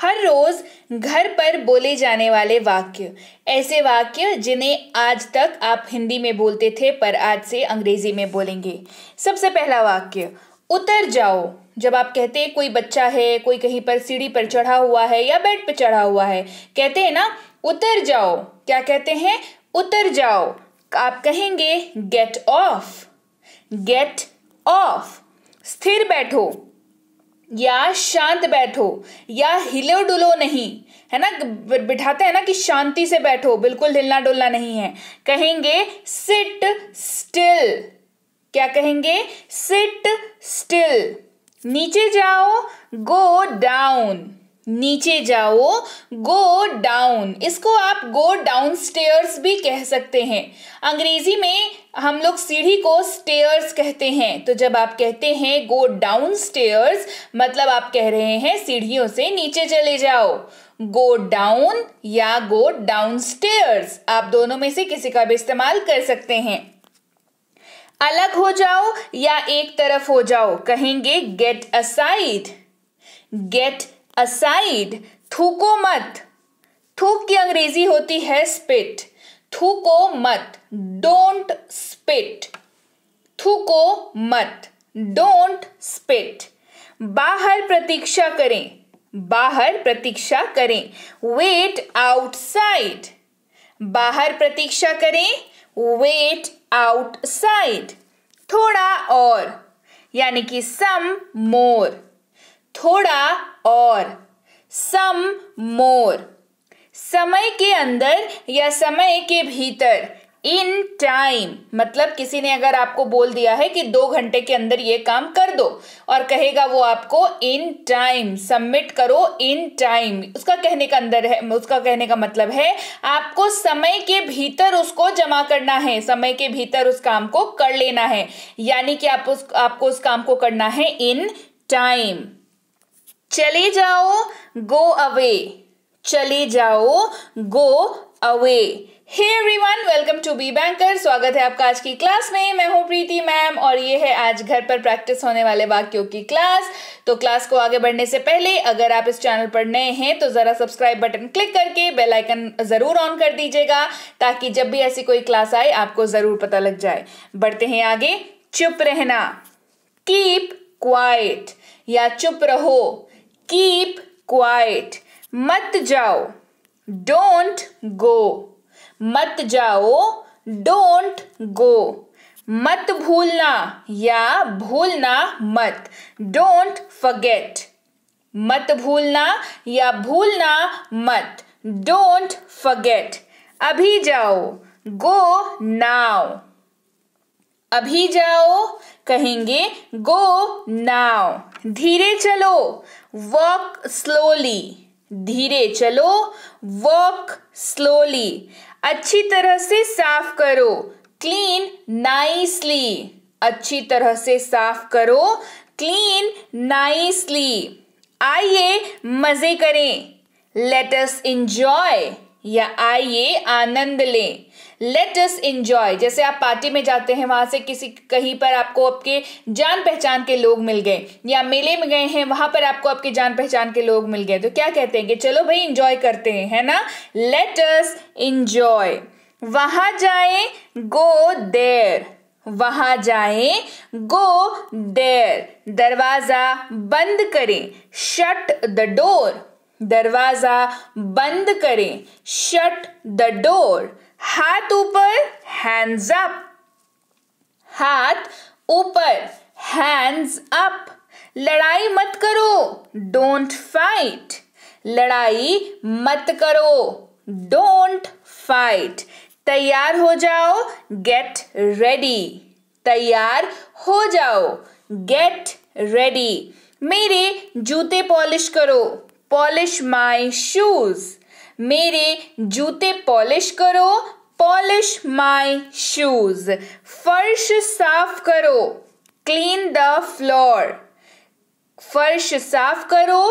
हर रोज घर पर बोले जाने वाले वाक्य, ऐसे वाक्य जिन्हें आज तक आप हिंदी में बोलते थे पर आज से अंग्रेजी में बोलेंगे। सबसे पहला वाक्य, उतर जाओ। जब आप कहते हैं कोई बच्चा है, कोई कहीं पर सीढ़ी पर चढ़ा हुआ है या बेड पर चढ़ा हुआ है, कहते हैं ना उतर जाओ। क्या कहते हैं? उतर जाओ। आप कहेंगे गेट ऑफ, गेट ऑफ। स्थिर बैठो या शांत बैठो या हिलो डुलो नहीं, है ना, बिठाते हैं ना कि शांति से बैठो, बिल्कुल हिलना डुलना नहीं है, कहेंगे सिट स्टिल। क्या कहेंगे? Seat still. नीचे जाओ, गो डाउन। नीचे जाओ, गो डाउन। इसको आप गो डाउन स्टेयर्स भी कह सकते हैं। अंग्रेजी में हम लोग सीढ़ी को स्टेयर्स कहते हैं। तो जब आप कहते हैं गो डाउन स्टेयर्स, मतलब आप कह रहे हैं सीढ़ियों से नीचे चले जाओ। गो डाउन या गो डाउन स्टेयर्स, आप दोनों में से किसी का भी इस्तेमाल कर सकते हैं। अलग हो जाओ या एक तरफ हो जाओ, कहेंगे गेट असाइड, गेट असाइड। थूको मत। थूक की अंग्रेजी होती है स्पिट। थूको मत, डोंट स्पिट। थूको मत, डोंट स्पिट। बाहर प्रतीक्षा करें, बाहर प्रतीक्षा करें, वेट आउटसाइड। बाहर प्रतीक्षा करें, वेट आउटसाइड। थोड़ा और, यानी कि सम मोर। थोड़ा और, सम मोर। समय के अंदर या समय के भीतर, इन टाइम। मतलब किसी ने अगर आपको बोल दिया है कि 2 घंटे के अंदर ये काम कर दो, और कहेगा वो आपको इन टाइम, सबमिट करो इन टाइम, उसका कहने का अंदर है, उसका कहने का मतलब है आपको समय के भीतर उसको जमा करना है, समय के भीतर उस काम को कर लेना है, यानी कि आपको उस काम को करना है इन टाइम। चले जाओ, गो अवे। चले जाओ, go away. Hey everyone, welcome to B Banker. स्वागत है आपका आज की क्लास में। मैं हूं प्रीति मैम और ये है आज घर पर प्रैक्टिस होने वाले वाक्यों की क्लास। तो क्लास को आगे बढ़ने से पहले अगर आप इस चैनल पर नए हैं तो जरा सब्सक्राइब बटन क्लिक करके बेल आइकन जरूर ऑन कर दीजिएगा, ताकि जब भी ऐसी कोई क्लास आए आपको जरूर पता लग जाए। बढ़ते हैं आगे। चुप रहना, कीप क्वाइट या चुप रहो, कीप क्वाइट। मत जाओ, डोंट गो। मत जाओ, डोंट गो। मत भूलना या भूलना मत, डोंट फॉरगेट। मत भूलना या भूलना मत, डोंट फॉरगेट। अभी जाओ, गो नाउ। अभी जाओ, कहेंगे गो नाउ। धीरे चलो, वॉक स्लोली। धीरे चलो, वॉक स्लोली। अच्छी तरह से साफ करो, क्लीन नाइसली। अच्छी तरह से साफ करो, क्लीन नाइसली। आइए मजे करें, लेट अस एंजॉय या आइए आनंद लें। लेट अस एंजॉय, जैसे आप पार्टी में जाते हैं, वहां से कहीं पर आपको आपके जान पहचान के लोग मिल गए, या मेले में गए हैं, वहां पर आपको आपके जान पहचान के लोग मिल गए, तो क्या कहते हैं कि चलो भाई एंजॉय करते हैं, है ना। Let us enjoy. वहां जाए, गो देयर। वहां जाए, गो देयर। दरवाजा बंद करें, शट द डोर। दरवाजा बंद करें, शट द डोर। हाथ ऊपर, हैंड्स अप। हाथ ऊपर, हैंड्स अप। लड़ाई मत करो, डोंट फाइट। लड़ाई मत करो, डोंट फाइट। तैयार हो जाओ, गेट रेडी। तैयार हो जाओ, गेट रेडी। मेरे जूते पॉलिश करो, पॉलिश माई शूज। मेरे जूते पॉलिश करो, पॉलिश माई शूज। फर्श साफ करो, क्लीन द फ्लोर। फर्श साफ करो,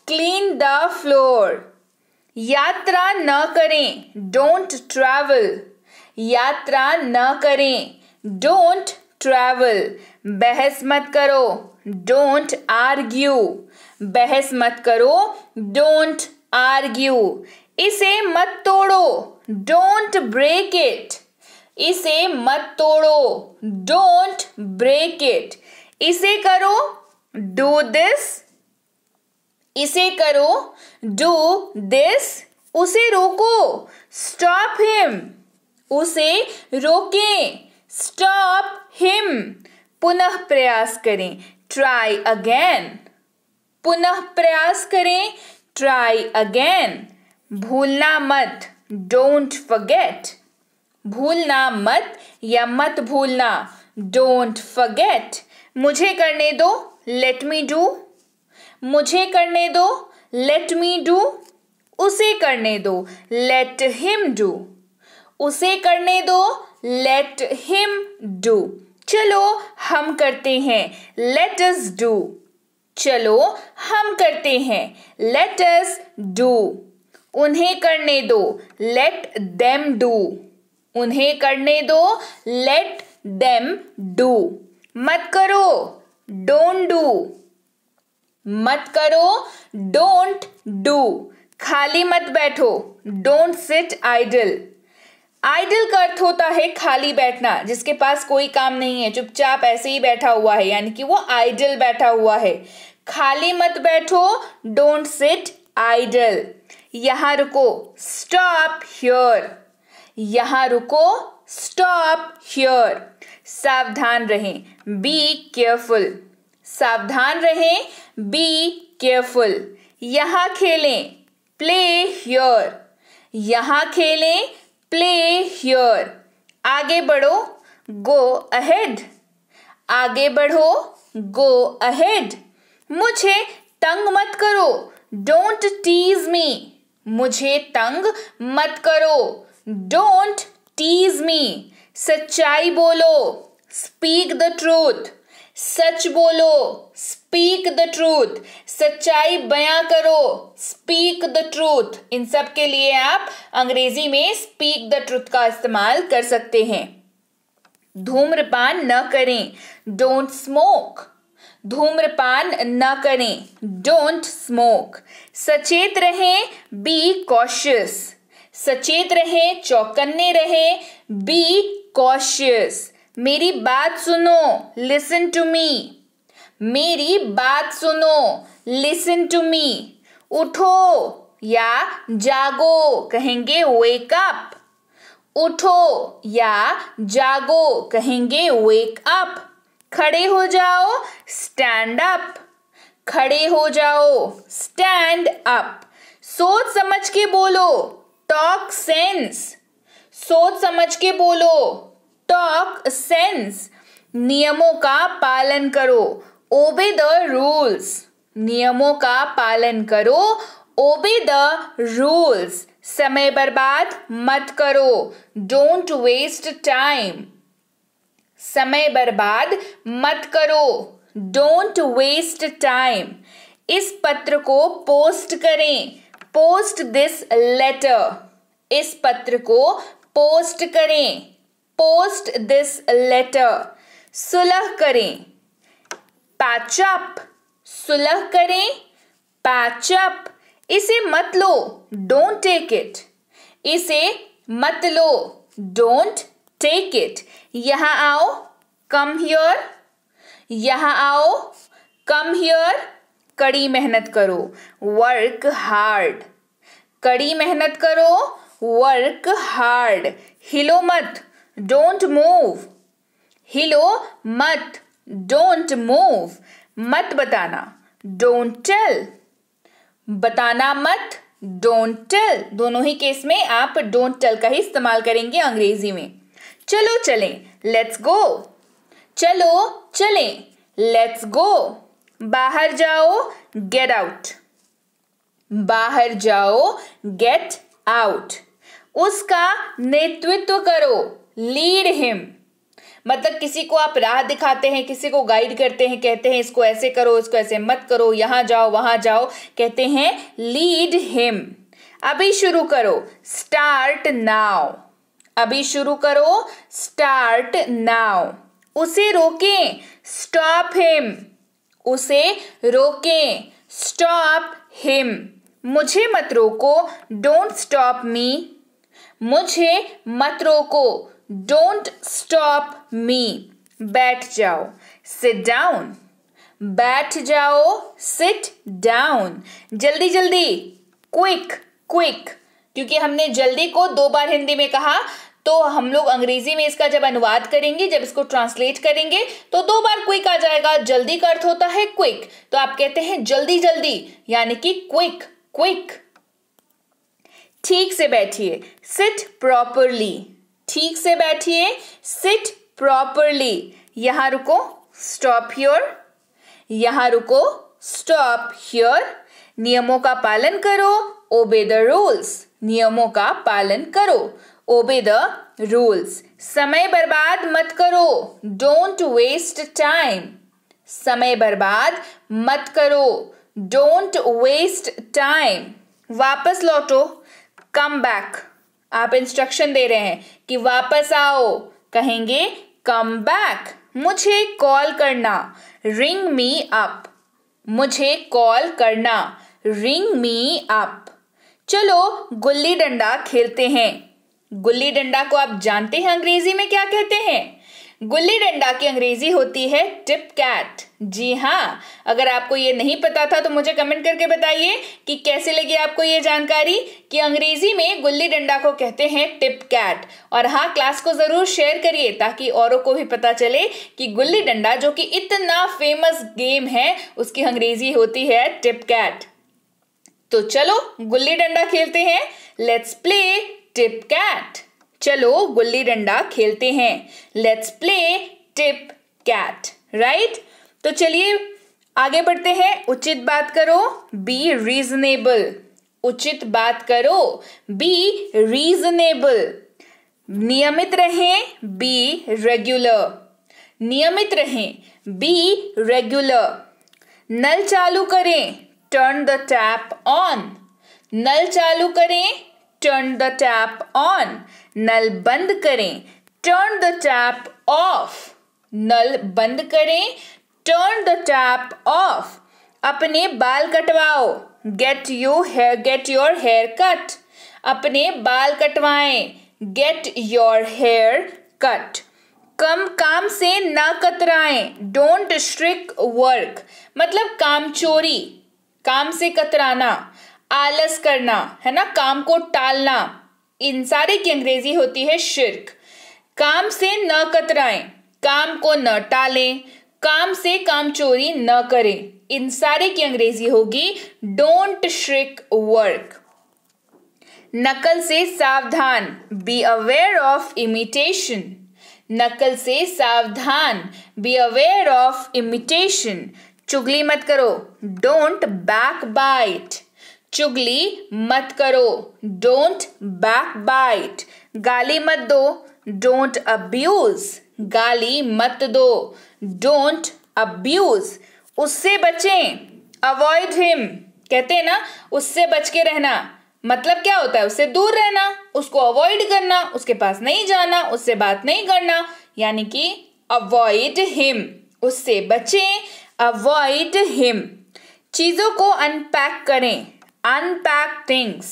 क्लीन द फ्लोर। यात्रा न करें, डोंट ट्रैवल। यात्रा न करें, डोंट ट्रैवल। बहस मत करो, डोंट आर्ग्यू। बहस मत करो, डोंट आर्ग्यू। इसे मत तोड़ो, डोंट ब्रेक इट। इसे मत तोड़ो, डोंट ब्रेक इट। इसे करो, डू दिस। इसे करो, डू दिस। उसे रोको, स्टॉप हिम। उसे रोकें, स्टॉप हिम। पुनः प्रयास करें, ट्राई अगेन। पुनः प्रयास करें, ट्राई अगेन। भूलना मत, डोंट फॉरगेट। भूलना मत या मत भूलना, डोंट फॉरगेट। मुझे करने दो, लेट मी डू। मुझे करने दो, लेट मी डू। उसे करने दो, लेट हिम डू। उसे करने दो, लेट हिम डू। चलो हम करते हैं, लेट अस डू। चलो हम करते हैं, लेट अस डू। उन्हें करने दो, लेट देम डू। उन्हें करने दो, लेट देम डू। मत करो, डोंट डू। मत करो, डोंट डू। खाली मत बैठो, डोंट सिट आइडल। आइडल का अर्थ होता है खाली बैठना, जिसके पास कोई काम नहीं है, चुपचाप ऐसे ही बैठा हुआ है, यानी कि वो आइडल बैठा हुआ है। खाली मत बैठो, डोंट सिट आइडल। यहां रुको, स्टॉप हियर। यहां रुको, स्टॉप हियर। सावधान रहें, बी केयरफुल। सावधान रहें, बी केयरफुल। यहां खेलें, प्ले हियर। यहां खेलें, प्ले हियर। आगे बढ़ो, गो अहेड। आगे बढ़ो, गो अहेड। मुझे तंग मत करो, डोंट टीज मी। मुझे तंग मत करो, डोंट टीज मी। सच्चाई बोलो, स्पीक द ट्रूथ। सच बोलो, स्पीक द ट्रूथ। सच्चाई बयां करो, स्पीक द ट्रूथ। इन सब के लिए आप अंग्रेजी में स्पीक द ट्रूथ का इस्तेमाल कर सकते हैं। धूम्रपान न करें, डोंट स्मोक। धूम्रपान न करें, डोंट स्मोक। सचेत रहें, बी कॉशियस। सचेत रहें, चौकन्ने रहें, बी कॉशियस। मेरी बात सुनो, लिसन टू मी। मेरी बात सुनो, लिसन टू मी। उठो या जागो, कहेंगे वेक अप। उठो या जागो, कहेंगे वेक अप। खड़े हो जाओ, स्टैंड अप। खड़े हो जाओ, स्टैंड अप। सोच समझ के बोलो, टॉक सेंस। सोच समझ के बोलो, टॉक सेंस। नियमों का पालन करो, ओबे द रूल्स। नियमों का पालन करो, ओबे द रूल्स। समय बर्बाद मत करो, डोंट वेस्ट टाइम। समय बर्बाद मत करो, डोंट वेस्ट टाइम। इस पत्र को पोस्ट करें, पोस्ट दिस लेटर। इस पत्र को पोस्ट करें, पोस्ट दिस लेटर। सुलह करें, पैच अप। सुलह करें, पैच अप। इसे मत लो, डोंट टेक इट। इसे मत लो, डोंट टेक इट। यहां आओ, कम हियर। यहां आओ, कम हियर। कड़ी मेहनत करो, वर्क हार्ड। कड़ी मेहनत करो, वर्क हार्ड। हिलो मत, डोंट मूव। हिलो मत, डोंट मूव। मत बताना, डोंट टेल। बताना मत, डोंट टेल। दोनों ही केस में आप डोंट टेल का ही इस्तेमाल करेंगे अंग्रेजी में। चलो चलें, लेट्स गो। चलो चलें, लेट्स गो। बाहर जाओ, गेट आउट। बाहर जाओ, गेट आउट। उसका नेतृत्व करो, लीड हिम। मतलब किसी को आप राह दिखाते हैं, किसी को गाइड करते हैं, कहते हैं इसको ऐसे करो, इसको ऐसे मत करो, यहां जाओ वहां जाओ, कहते हैं लीड हिम। अभी शुरू करो, स्टार्ट नाउ। अभी शुरू करो, स्टार्ट नाउ। उसे रोकें, स्टॉप हिम, उसे रोकें, स्टॉप हिम। मुझे मत रोको, डोंट स्टॉप मी, मुझे मत रोको, डोंट स्टॉप मी। बैठ जाओ, सिट डाउन, बैठ जाओ, सिट डाउन। जल्दी जल्दी, क्विक क्विक, क्योंकि हमने जल्दी को 2 बार हिंदी में कहा, तो हम लोग अंग्रेजी में इसका जब अनुवाद करेंगे, जब इसको ट्रांसलेट करेंगे तो 2 बार क्विक आ जाएगा। जल्दी का अर्थ होता है क्विक, तो आप कहते हैं जल्दी जल्दी, यानी कि क्विक क्विक। ठीक से बैठिए, सिट प्रॉपरली, ठीक से बैठिए, सिट प्रॉपरली। यहां रुको, स्टॉप हियर, यहां रुको, स्टॉप हियर। नियमों का पालन करो, ओबे द रूल्स, नियमों का पालन करो, ओबे द रूल्स। समय बर्बाद मत करो, डोंट वेस्ट टाइम, समय बर्बाद मत करो, डोंट वेस्ट टाइम। वापस लौटो, कम बैक, आप इंस्ट्रक्शन दे रहे हैं कि वापस आओ, कहेंगे कम बैक। मुझे कॉल करना, रिंग मी अप, मुझे कॉल करना, रिंग मी अप। चलो गुल्ली डंडा खेलते हैं। गुल्ली डंडा को आप जानते हैं अंग्रेजी में क्या कहते हैं? गुल्ली डंडा की अंग्रेजी होती है टिप कैट। जी हाँ, अगर आपको ये नहीं पता था तो मुझे कमेंट करके बताइए कि कैसे लगी आपको ये जानकारी कि अंग्रेजी में गुल्ली डंडा को कहते हैं टिप कैट। और हाँ, क्लास को जरूर शेयर करिए ताकि औरों को भी पता चले कि गुल्ली डंडा जो कि इतना फेमस गेम है उसकी अंग्रेजी होती है टिप कैट। तो चलो गुल्ली डंडा खेलते हैं, लेट्स प्ले टिप कैट। चलो गुल्ली डंडा खेलते हैं, let's play tip cat, right. तो चलिए आगे बढ़ते हैं। उचित बात करो, बी रीजनेबल, उचित बात करो, बी रीजनेबल। नियमित रहें, बी रेगुलर, नियमित रहें, बी रेगुलर। नल चालू करें, टर्न द टैप ऑन, नल चालू करें, टर्न द टैप ऑन। नल बंद करें, टर्न द टैप ऑफ, नल बंद करें, टर्न द टैप ऑफ। अपने बाल कटवाओ, गेट योर हेयर कट, अपने बाल कटवाएं, गेट योर हेयर कट। कम काम से ना कतराएं, डोंट स्ट्रिक वर्क, मतलब काम चोरी, काम से कतराना, आलस करना, है ना, काम को टालना, इन सारे की अंग्रेजी होती है शिर्क। काम से न कतराएं, काम को न टालें, काम से काम चोरी न करें, इन सारे की अंग्रेजी होगी डोंट श्रिक वर्क। नकल से सावधान, बी अवेयर ऑफ इमिटेशन, नकल से सावधान, बी अवेयर ऑफ इमिटेशन। चुगली मत करो, डोंट बैक बाइट, चुगली मत करो, डोंट बैक बाइट। गाली मत दो, डोंट अब्यूज, गाली मत दो, डोंट अब्यूज। उससे बचें, अवॉइड हिम, कहते हैं ना उससे बच के रहना, मतलब क्या होता है? उससे दूर रहना, उसको अवॉइड करना, उसके पास नहीं जाना, उससे बात नहीं करना, यानी कि अवॉइड हिम, उससे बचें, अवॉइड हिम। चीजों को अनपैक करें, अनपैक थिंग्स,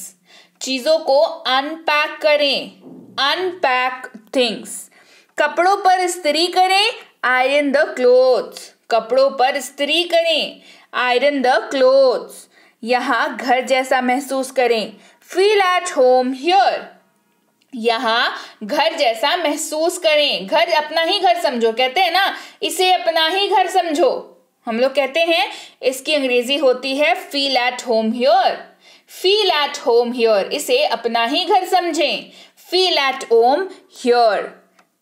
चीजों को अनपैक करें, अनपैक थिंग्स। कपड़ों पर इस्त्री करें, आयरन द क्लोथ्स, कपड़ों पर इस्त्री करें, आयरन द क्लोथ्स। यहाँ घर जैसा महसूस करें, फील एट होम हियर, यहाँ घर जैसा महसूस करें, घर अपना ही घर समझो, कहते हैं ना इसे अपना ही घर समझो, हम लोग कहते हैं इसकी अंग्रेजी होती है feel at home here, feel at home here, इसे अपना ही घर समझें, फील एट होम हियर।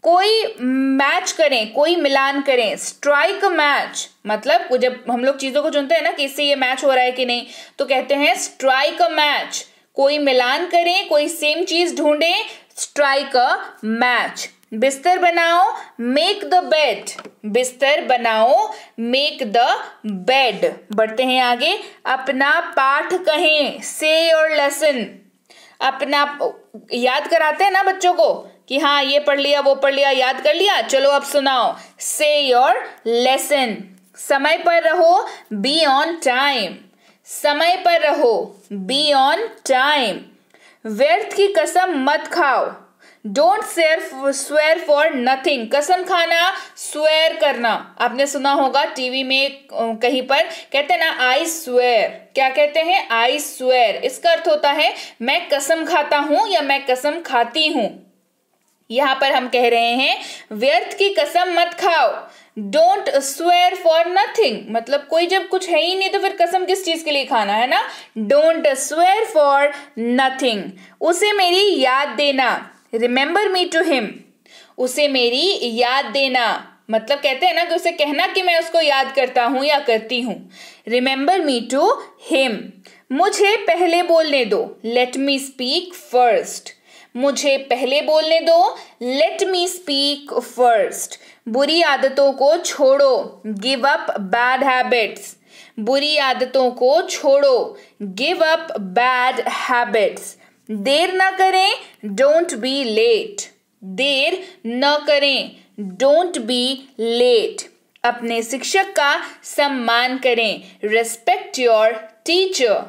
कोई मैच करें, कोई मिलान करें, स्ट्राइक अ मैच, मतलब जब हम लोग चीजों को चुनते हैं ना कि इससे ये मैच हो रहा है कि नहीं, तो कहते हैं स्ट्राइक अ मैच। कोई मिलान करें, कोई सेम चीज ढूंढें, स्ट्राइक अ मैच। बिस्तर बनाओ, मेक द बेड, बिस्तर बनाओ, मेक द बेड। बढ़ते हैं आगे। अपना पाठ कहें, से योर लेसन, अपना याद कराते हैं ना बच्चों को कि हाँ ये पढ़ लिया, वो पढ़ लिया, याद कर लिया, चलो अब सुनाओ। से योर लेसन। समय पर रहो, बी ऑन टाइम। समय पर रहो, बी ऑन टाइम। व्यर्थ की कसम मत खाओ, डोंट स्वेयर फॉर नथिंग। कसम खाना, स्वेयर करना, आपने सुना होगा टीवी में कहीं पर कहते हैं ना आई स्वेयर। क्या कहते हैं? I swear. इसका अर्थ होता है मैं कसम खाता हूं या मैं कसम खाती हूं। यहां पर हम कह रहे हैं व्यर्थ की कसम मत खाओ, डोंट स्वेयर फॉर नथिंग। मतलब कोई जब कुछ है ही नहीं तो फिर कसम किस चीज के लिए खाना है ना। Don't swear for nothing. उसे मेरी याद देना, रिमेंबर मी टू हिम। उसे मेरी याद देना, मतलब कहते हैं ना कि उसे कहना कि मैं उसको याद करता हूं या करती हूं। Remember me to him. मुझे पहले बोलने दो, लेट मी स्पीक फर्स्ट। मुझे पहले बोलने दो, लेट मी स्पीक फर्स्ट। बुरी आदतों को छोड़ो, गिव अप बैड हैबिट्स। बुरी आदतों को छोड़ो, गिव अप बैड हैबिट्स। देर ना करें, डोंट बी लेट। देर न करें, डोंट बी लेट। अपने शिक्षक का सम्मान करें, रिस्पेक्ट योर टीचर।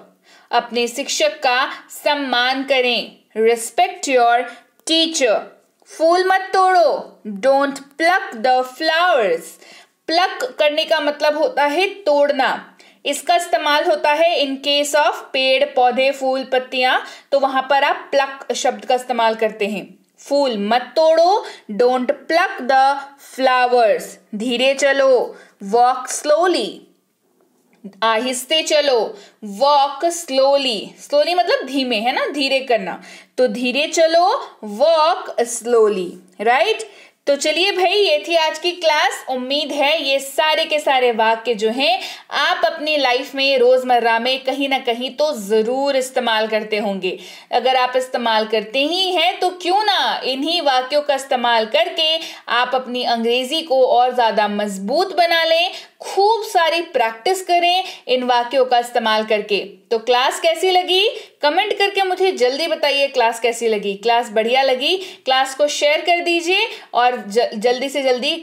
अपने शिक्षक का सम्मान करें, रिस्पेक्ट योर टीचर। फूल मत तोड़ो, don't pluck the flowers. Pluck करने का मतलब होता है तोड़ना। इसका इस्तेमाल होता है इन केस ऑफ पेड़ पौधे, फूल, पत्तियां, तो वहां पर आप प्लक शब्द का इस्तेमाल करते हैं। फूल मत तोड़ो, डोंट प्लक द फ्लावर्स। धीरे चलो, वॉक स्लोली। आहिस्ते चलो, वॉक स्लोली। स्लोली मतलब धीमे, है ना, धीरे करना। तो धीरे चलो, वॉक स्लोली, राइट। तो चलिए भाई, ये थी आज की क्लास। उम्मीद है ये सारे के सारे वाक्य जो हैं आप अपनी लाइफ में रोजमर्रा में कहीं ना कहीं तो जरूर इस्तेमाल करते होंगे। अगर आप इस्तेमाल करते ही हैं तो क्यों ना इन्हीं वाक्यों का इस्तेमाल करके आप अपनी अंग्रेजी को और ज्यादा मजबूत बना लें। खूब सारी प्रैक्टिस करें इन वाक्यों का इस्तेमाल करके। तो क्लास कैसी लगी कमेंट करके मुझे जल्दी बताइए। क्लास कैसी लगी? क्लास बढ़िया लगी? क्लास को शेयर कर दीजिए और जल्दी से जल्दी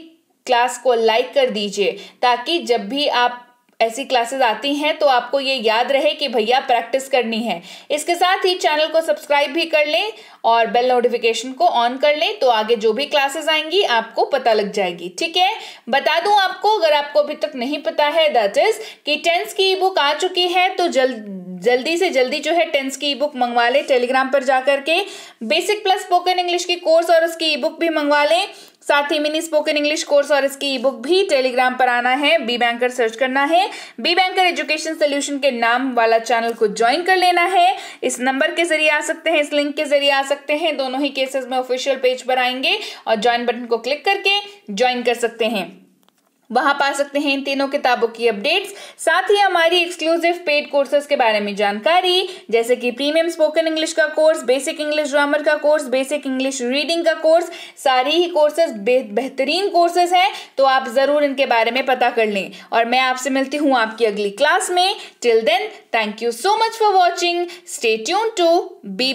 क्लास को लाइक कर दीजिए, ताकि जब भी आप ऐसी क्लासेस आती हैं तो आपको ये याद रहे कि भैया प्रैक्टिस करनी है। इसके साथ ही चैनल को सब्सक्राइब भी कर लें और बेल नोटिफिकेशन को ऑन कर लें, तो आगे जो भी क्लासेस आएंगी आपको पता लग जाएगी। ठीक है, बता दूं आपको, अगर आपको अभी तक नहीं पता है, दैट इज कि टेंस की ई बुक आ चुकी है, तो जल्दी से जल्दी जो है टेंस की ई बुक मंगवा लें टेलीग्राम पर जाकर के। बेसिक प्लस स्पोकन इंग्लिश की कोर्स और उसकी ई बुक भी मंगवा लें। साथ ही मिनी स्पोकन इंग्लिश कोर्स और इसकी ई बुक भी टेलीग्राम पर आना है। बी बैंकर सर्च करना है, बी बैंकर एजुकेशन सोल्यूशन के नाम वाला चैनल को ज्वाइन कर लेना है। इस नंबर के जरिए आ सकते हैं, इस लिंक के जरिए आ सकते हैं। दोनों ही केसेस में ऑफिशियल पेज पर आएंगे और ज्वाइन बटन को क्लिक करके ज्वाइन कर सकते हैं। वहां पा सकते हैं इन तीनों किताबों की अपडेट्स, साथ ही हमारी एक्सक्लूसिव पेड कोर्सेज के बारे में जानकारी, जैसे कि प्रीमियम स्पोकन इंग्लिश का कोर्स, बेसिक इंग्लिश ग्रामर का कोर्स, बेसिक इंग्लिश रीडिंग का कोर्स। सारी ही कोर्सेज बेहतरीन कोर्सेज हैं, तो आप जरूर इनके बारे में पता कर लें। और मैं आपसे मिलती हूँ आपकी अगली क्लास में। Till then, thank you so much for watching. Stay tuned to B